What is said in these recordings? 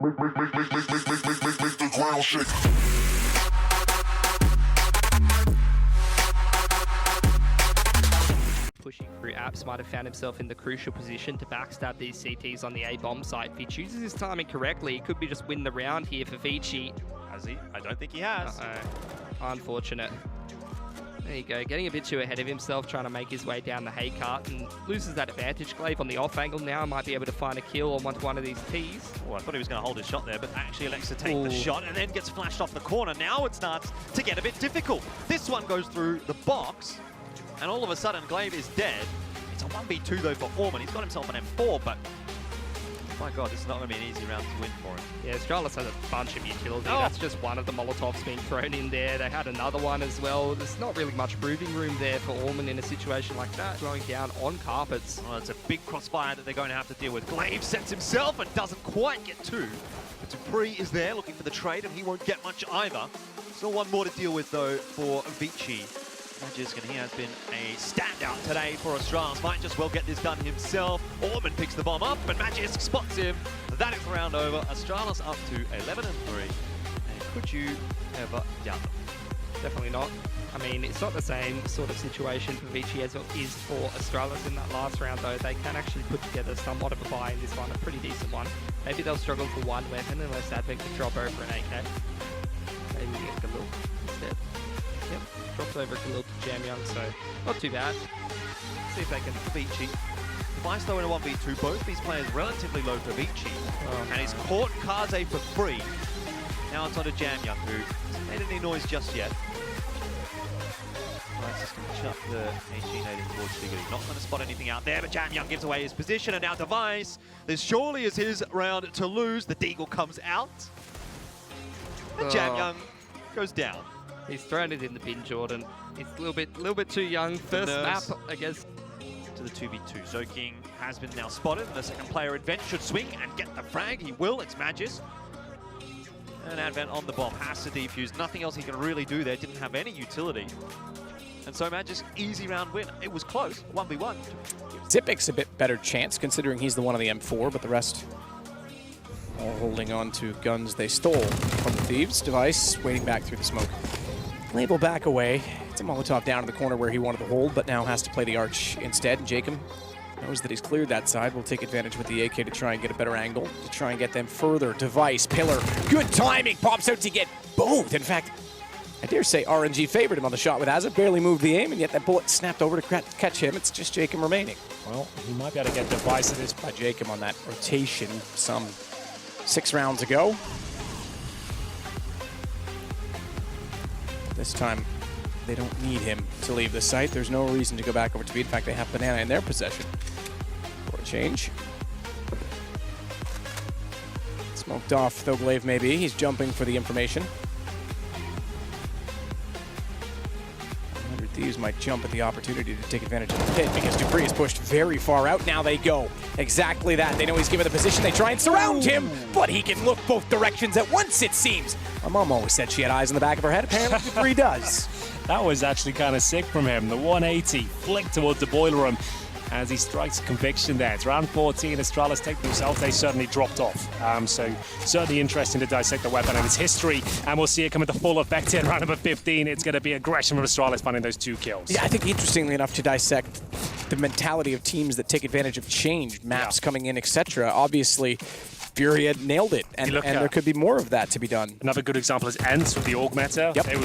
the ground shake. Pushing through apps, might have found himself in the crucial position to backstab these CTs on the A bomb site. If he chooses his timing correctly, he could be just win the round here for ViCi. Has he? I don't think he has. Unfortunate. There you go, getting a bit too ahead of himself, trying to make his way down the hay cart and loses that advantage. Glaive on the off angle now might be able to find a kill on one of these T's. Oh, I thought he was going to hold his shot there, but actually elects to take the shot and then gets flashed off the corner. Now it starts to get a bit difficult. This one goes through the box, and all of a sudden Glaive is dead. It's a 1v2 though for Orman. He's got himself an M4, but my god, this is not going to be an easy round to win for him. Yeah, Astralis has a bunch of utility. That's just one of the Molotovs being thrown in there. They had another one as well. There's not really much breathing room there for Orman in a situation like that. Throwing down on carpets. Oh, it's a big crossfire that they're going to have to deal with. Glaive sets himself and doesn't quite get two. But DUPREEH is there looking for the trade, and he won't get much either. Still one more to deal with though for ViCi. MAGISK, and he has been a standout today for Astralis. Might just well get this done himself. Orman picks the bomb up, and MAGISK spots him. That is the round over. Astralis up to 11-3. And could you ever doubt them? Definitely not. I mean, it's not the same sort of situation for ViCi as it is for Astralis in that last round, though. They can actually put together somewhat of a buy in this one, a pretty decent one. Maybe they'll struggle for one weapon unless Advent can drop over an AK. Maybe we get Galil instead. Yep, drops over Galil to Jamyoung, so not too bad. See if they can. ViCi. Device though in a 1v2, both these players relatively low for ViCi. And he's caught Kaze for free. Now it's on to Jamyoung, who hasn't made any noise just yet. Device is going to chuck the HG native towards Csgo. He's not going to spot anything out there, but Jamyoung gives away his position, and now Device, this surely is his round to lose. The Deagle comes out, and Jamyoung goes down. He's thrown it in the bin, Jordan. He's a little bit too young. First map, I guess. To the 2v2. Zoking has been now spotted, and the second player Advent should swing and get the frag. He will. It's MAGISK. And Advent on the bomb has to defuse. Nothing else he can really do there. Didn't have any utility. And so MAGISK, easy round win. It was close, 1v1. Zipek's a bit better chance, considering he's the one on the M4, but the rest all holding on to guns they stole from the Thieves. Device waiting back through the smoke. Label back away. It's a Molotov down in the corner where he wanted to hold, but now has to play the arch instead. Jacob knows that he's cleared that side. Will take advantage with the AK to try and get a better angle, to try and get them further. Device, Pillar, good timing, pops out to get both. In fact, I dare say RNG favored him on the shot with Azza, barely moved the aim, and yet that bullet snapped over to catch him. It's just Jacob remaining. Well, he might be able to get Device at this by Jacob on that rotation some 6 rounds ago. This time, they don't need him to leave the site. There's no reason to go back over to B. In fact, they have Banana in their possession. For a change. Smoked off, though Glaive may be. He's jumping for the information. Thieves might jump at the opportunity to take advantage of the pit because DUPREEH is pushed very far out. Now they go. Exactly that. They know he's given the position. They try and surround him, but he can look both directions at once, it seems. My mom always said she had eyes in the back of her head. Apparently DUPREEH does. That was actually kind of sick from him. The 180 flick towards the boiler room as he strikes conviction there. It's round 14. Astralis take themselves. They certainly dropped off. So certainly interesting to dissect the weapon and its history. And we'll see it come into full effect in round number 15. It's going to be aggression from Astralis finding those 2 kills. Yeah, I think interestingly enough to dissect the mentality of teams that take advantage of change, maps coming in, etc. Obviously, Fury had nailed it, and there could be more of that to be done. Another good example is ENCE with the AUG meta. Yep. They were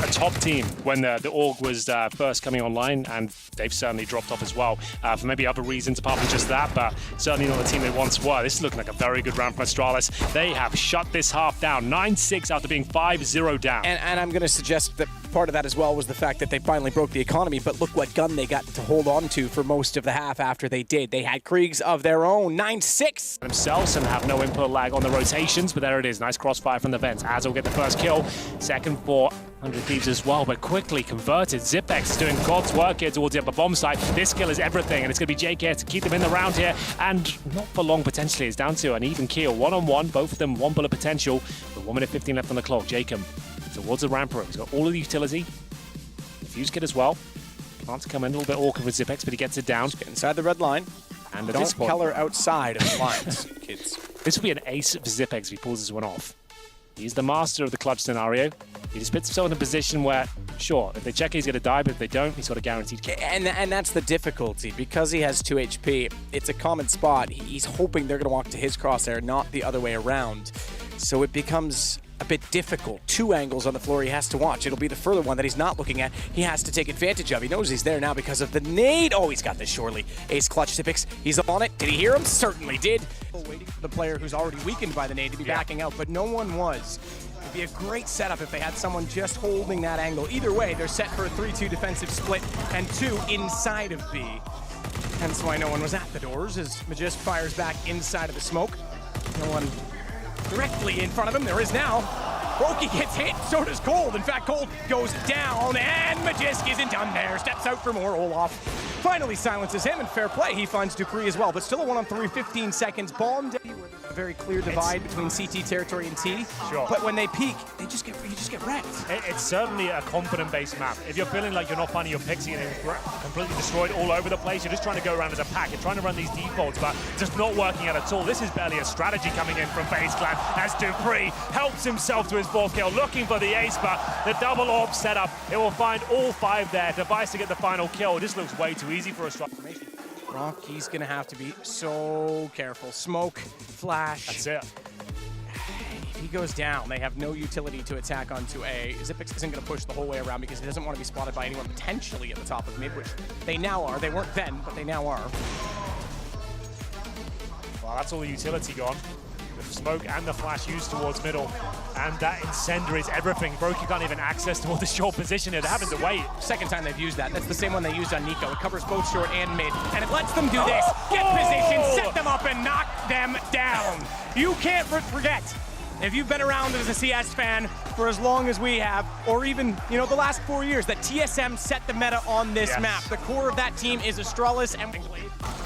a top team when the AUG was first coming online, and they've certainly dropped off as well for maybe other reasons apart from just that, but certainly not the team they once were. This is looking like a very good round from Astralis. They have shut this half down, 9-6 after being 5-0 down. And I'm going to suggest that part of that as well was the fact that they finally broke the economy, but look what gun they got to hold on to for most of the half after they did. They had Kriegs of their own, 9-6. Themselves and have no input lag on the rotations, but there it is. Nice crossfire from the vents. Az will get the first kill. Second for 100 Thieves as well, but quickly converted. Zipex is doing God's work here towards the upper bomb site. This kill is everything, and it's going to be JK to keep them in the round here, and not for long potentially. It's down to an even kill. 1-on-1, both of them 1 bullet potential, with 1 minute 15 left on the clock. Jacob towards the ramp room. He's got all of the utility. The fuse kit as well. Plants come in a little bit awkward with Zipex, but he gets it down. Get inside the red line. And Don't Keller outside of the lines, kids. This will be an ace for Zipex if he pulls this one off. He's the master of the clutch scenario. He just puts himself in a position where, sure, if they check it, he's going to die, but if they don't, he's got a guaranteed kill. And that's the difficulty. Because he has 2 HP, it's a common spot. He's hoping they're going to walk to his crosshair, not the other way around. So it becomes a bit difficult. 2 angles on the floor he has to watch. It'll be the further one that he's not looking at. He has to take advantage of. He knows he's there now because of the nade. Oh, he's got this surely. Ace clutch Zipex. He's on it. Did he hear him? Certainly did. Waiting for the player who's already weakened by the nade to be backing out, but no one was. It'd be a great setup if they had someone just holding that angle. Either way, they're set for a 3-2 defensive split and 2 inside of B. Hence why no one was at the doors as MAGISK fires back inside of the smoke. No one directly in front of him. There is now. Brokey gets hit, so does Cold. In fact, Cold goes down, and MAGISK isn't done there. Steps out for more. Olaf finally silences him, and fair play. He finds DUPREEH as well, but still a 1-on-3, 15 seconds. Bomb day, where there's a very clear divide between CT territory and T. Sure. But when they peak, you just get wrecked. It's certainly a confident-based map. If you're feeling like you're not finding your picks and you're completely destroyed all over the place, you're just trying to go around as a pack. You're trying to run these defaults, but just not working out at all. This is barely a strategy coming in from FaZe Clan as DUPREEH helps himself to his 4th kill, looking for the ace, but the double orb setup, it will find all 5 there. Device to get the final kill. This looks way too easy for a strike. Rocky's gonna have to be so careful. Smoke, flash. That's it. If he goes down, they have no utility to attack onto A. Zipex isn't going to push the whole way around because he doesn't want to be spotted by anyone potentially at the top of mid, which they now are. They weren't then, but they now are. Well, that's all the utility gone. The smoke and the flash used towards middle. And that incendiary is everything. Brokey can't even access toward the short position here. They're having to wait. Second time they've used that. That's the same one they used on Nico. It covers both short and mid. And it lets them do this. Get position, set them up, and knock them down. You can't forget. If you've been around as a CS fan for as long as we have, or even, the last 4 years, that TSM set the meta on this map. The core of that team is Astralis, and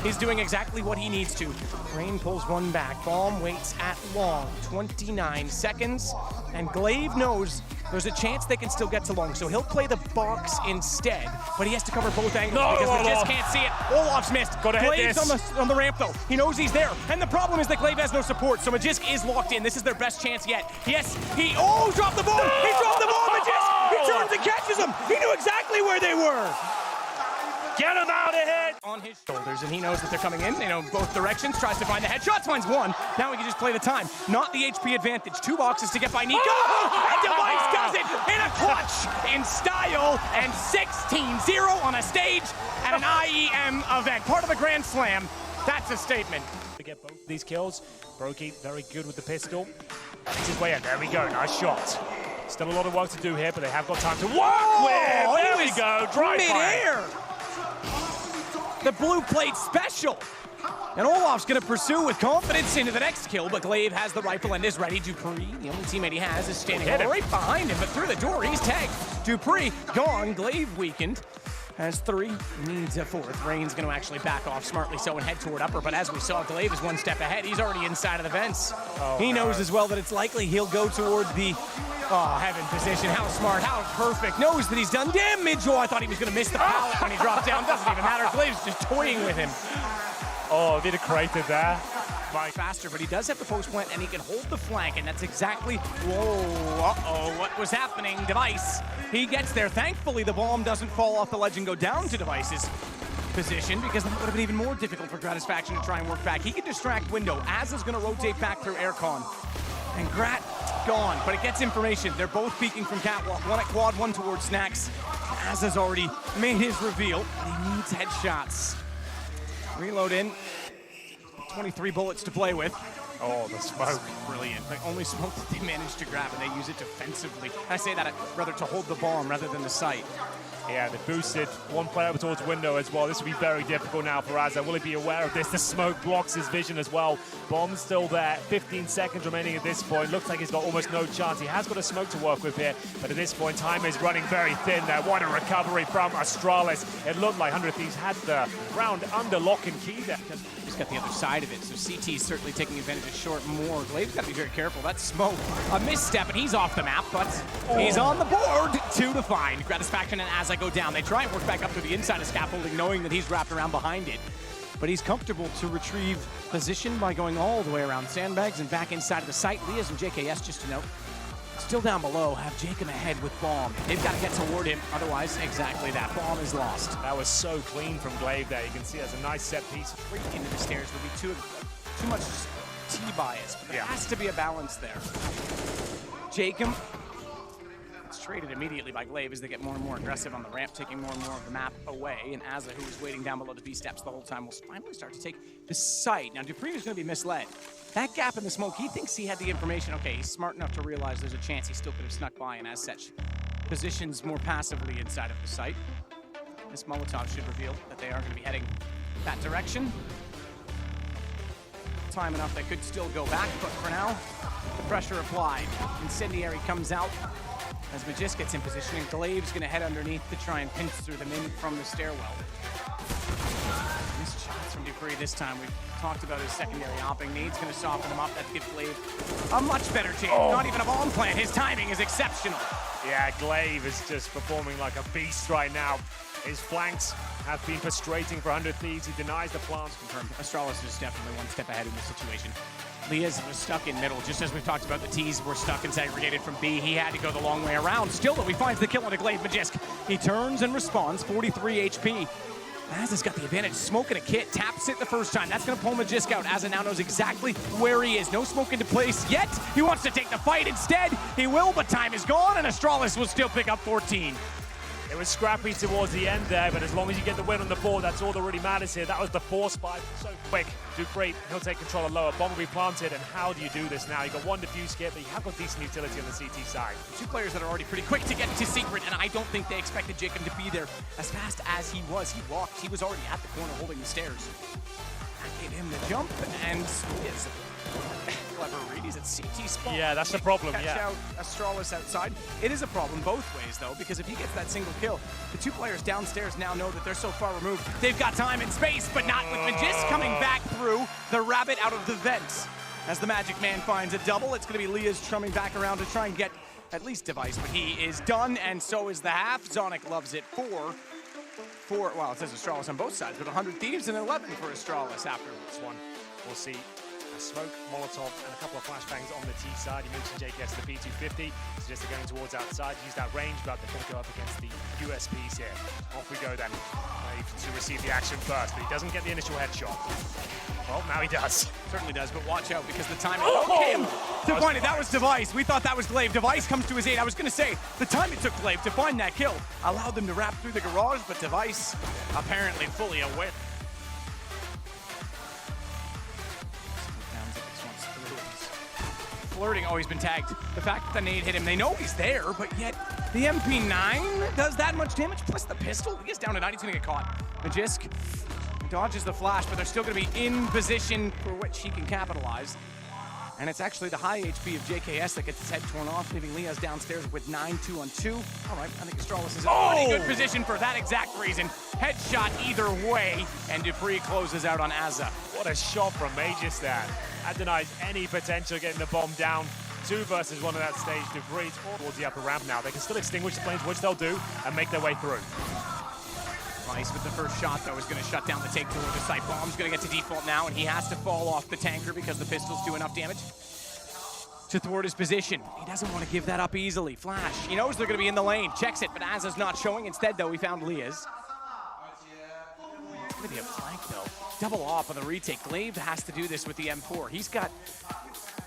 he's doing exactly what he needs to. Rain pulls one back. Bomb waits at long. 29 seconds, and Glaive knows there's a chance they can still get to long, so he'll play the box instead, but he has to cover both angles because they just can't see it. Olaf's missed. Glaive's on the ramp, though. He knows he's there, and the problem is that Glaive has no support, so MAGISK is locked in. This is their best chance yet. Yes, dropped the ball! He dropped the ball, MAGISK! He turns and catches him! He knew exactly where they were! Get him out of here! On his shoulders, and he knows that they're coming in. They know both directions, tries to find the headshots, finds one. Now we can just play the time. Not the HP advantage. 2 boxes to get by Nico. And Device does it in a clutch, in style, and 16-0 on a stage at an IEM event. Part of a Grand Slam. That's a statement. To get both of these kills, Brokey very good with the pistol. Makes his way in. There we go. Nice shot. Still a lot of work to do here, but they have got time to work with. There we go. Dry fire. The blue plate special. And Olaf's going to pursue with confidence into the next kill, but Glaive has the rifle and is ready. DUPREEH, the only teammate he has, is standing right behind him, but through the door, he's tagged. DUPREEH gone, Glaive weakened. Has 3, needs a 4th. Rain's going to actually back off smartly so and head toward upper, but as we saw, Glaive is 1 step ahead. He's already inside of the vents. He knows as well that it's likely he'll go towards the heaven position. How smart, how perfect. Knows that he's done damage. I thought he was going to miss the pallet when he dropped down. Doesn't even matter. Glaive's just toying with him. Oh, a bit of creative there. Faster, but he does have the post plant and he can hold the flank, and that's exactly, what was happening? Device, he gets there. Thankfully, the bomb doesn't fall off the ledge and go down to Device's position, because that would have been even more difficult for Gratisfaction to try and work back. He can distract Window. Azza's gonna rotate back through Aircon. And Grat gone, but it gets information. They're both peeking from Catwalk. One at quad, one towards Snacks. Azza's already made his reveal, but he needs headshots. Reload in. 23 bullets to play with. Oh, the smoke. Brilliant. The only smoke that they managed to grab, and they use it defensively. I say that rather to hold the bomb rather than the site. Yeah, they boosted one player over towards window as well. This will be very difficult now for Azza. Will he be aware of this? The smoke blocks his vision as well. Bomb's still there. 15 seconds remaining at this point. Looks like he's got almost no chance. He has got a smoke to work with here, but at this point, time is running very thin there. What a recovery from Astralis. It looked like 100 Thieves had the round under lock and key there. He's got the other side of it, so CT is certainly taking advantage of short more. Glaive's got to be very careful. That's smoke. A misstep, and he's off the map, but he's on the board. 2 to find. Gratisfaction and Azza go down. They try and work back up to the inside of scaffolding, knowing that he's wrapped around behind it. but he's comfortable to retrieve position by going all the way around sandbags and back inside of the site. Lias and JKS, just to note, still down below, have Jacob ahead with Bomb. They've got to get toward him, otherwise, exactly that. Bomb is lost. That was so clean from Glaive there. You can see that's a nice set piece. Straight into the stairs would be too much T-bias, but there has to be a balance there. Jacob, it's traded immediately by Glaive as they get more and more aggressive on the ramp, taking more and more of the map away, and Azza, who was waiting down below the B steps the whole time, will finally start to take the site. Now, DUPREEH is going to be misled. That gap in the smoke, he thinks he had the information. Okay, he's smart enough to realize there's a chance he still could have snuck by, and as such, positions more passively inside of the site. This Molotov should reveal that they are going to be heading that direction. Time enough they could still go back, but for now, the pressure applied. Incendiary comes out as MAGISK gets in position, and Glaive's going to head underneath to try and pinch through them in from the stairwell. Missed shots from DUPREEH this time. We've talked about his secondary hopping needs, going to soften them up. That gives Glaive a much better chance. Not even a bomb plant. His timing is exceptional. Yeah, Glaive is just performing like a beast right now. His flanks have been frustrating for 100 Thieves. He denies the plants. Confirmed. Astralis is definitely one step ahead in this situation. Lias was stuck in middle, just as we've talked about. The T's were stuck and segregated from B. He had to go the long way around. Still, though, he finds the kill on a Glaive MAGISK. He turns and responds, 43 HP. Azza's got the advantage. Smoke and a kit, taps it the first time. That's going to pull MAGISK out. Azza now knows exactly where he is. No smoke into place yet. He wants to take the fight instead. He will, but time is gone, and Astralis will still pick up 14. It was scrappy towards the end there, but as long as you get the win on the board, that's all that really matters here. That was the force spike, so quick. DUPREEH, he'll take control of lower. Bomb will be planted, and how do you do this now? You've got one defuse kit, but you have got decent utility on the CT side. Two players that are already pretty quick to get into secret, and I don't think they expected Jacob to be there as fast as he was. He walked. He was already at the corner holding the stairs. That gave him the jump, and is clever read. He's at CT spot. Yeah, that's the problem, Catch out Astralis outside. It is a problem both ways, though, because if he gets that single kill, the two players downstairs now know that they're so far removed. They've got time and space, but not with MAGISK coming back through the rabbit out of the vents. As the Magic Man finds a double, it's going to be Lias trumming back around to try and get at least Device, but he is done, and so is the half. Zonic loves it. Four, well, it says Astralis on both sides, but 100 Thieves and 11 for Astralis after This one, we'll see a smoke, Molotov, and a couple of flashbangs on the T side. You mentioned JKS to the P250, suggested going towards outside, use that range, but they're going to go up against the USPs here. Off we go then, to receive the action first, but he doesn't get the initial headshot. Well, now he does. Certainly does, but watch out because the timing. Okay, disappointed. That was Device. We thought that was Glaive. Device comes to his aid. I was going to say, the time it took Glaive to find that kill allowed them to wrap through the garage, but Device apparently fully aware. Flirting. Oh, he's been tagged. The fact that the nade hit him, they know he's there, but yet the MP9 does that much damage, plus the pistol. He gets down to 90, he's going to get caught. MAGISK dodges the flash, but they're still going to be in position for which he can capitalize. And it's actually the high HP of JKS that gets his head torn off, leaving Lias downstairs with 9, 2-on-2. All right, I think Astralis is in a pretty good position for that exact reason. Headshot either way, and DUPREEH closes out on Azza. What a shot from MAGISK there. That denies any potential getting the bomb down. 2 versus 1 at that stage. DUPREEH towards the upper ramp now. They can still extinguish the flames, which they'll do, and make their way through. Vice with the first shot, though, is going to shut down the take toward the site. Bomb's going to get to default now, and he has to fall off the tanker because the pistols do enough damage to thwart his position. He doesn't want to give that up easily. Flash, he knows they're going to be in the lane. Checks it, but Azza's not showing. Instead, though, we found Lias. It's going to be a flank, though. Double off on the retake. Glaive has to do this with the M4. He's got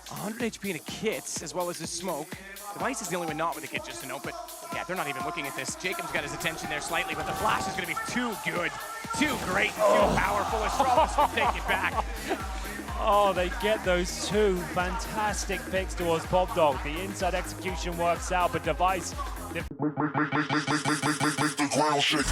100 HP in a kit, as well as his smoke. Device is the only one not with a kit, just to note, but yeah, they're not even looking at this. Jacob's got his attention there slightly, but the flash is going to be too good, too great, and too powerful. Astralis will take it back. Oh, they get those 2 fantastic picks towards Pop Dog. The inside execution works out, but Device... Make the ground shake.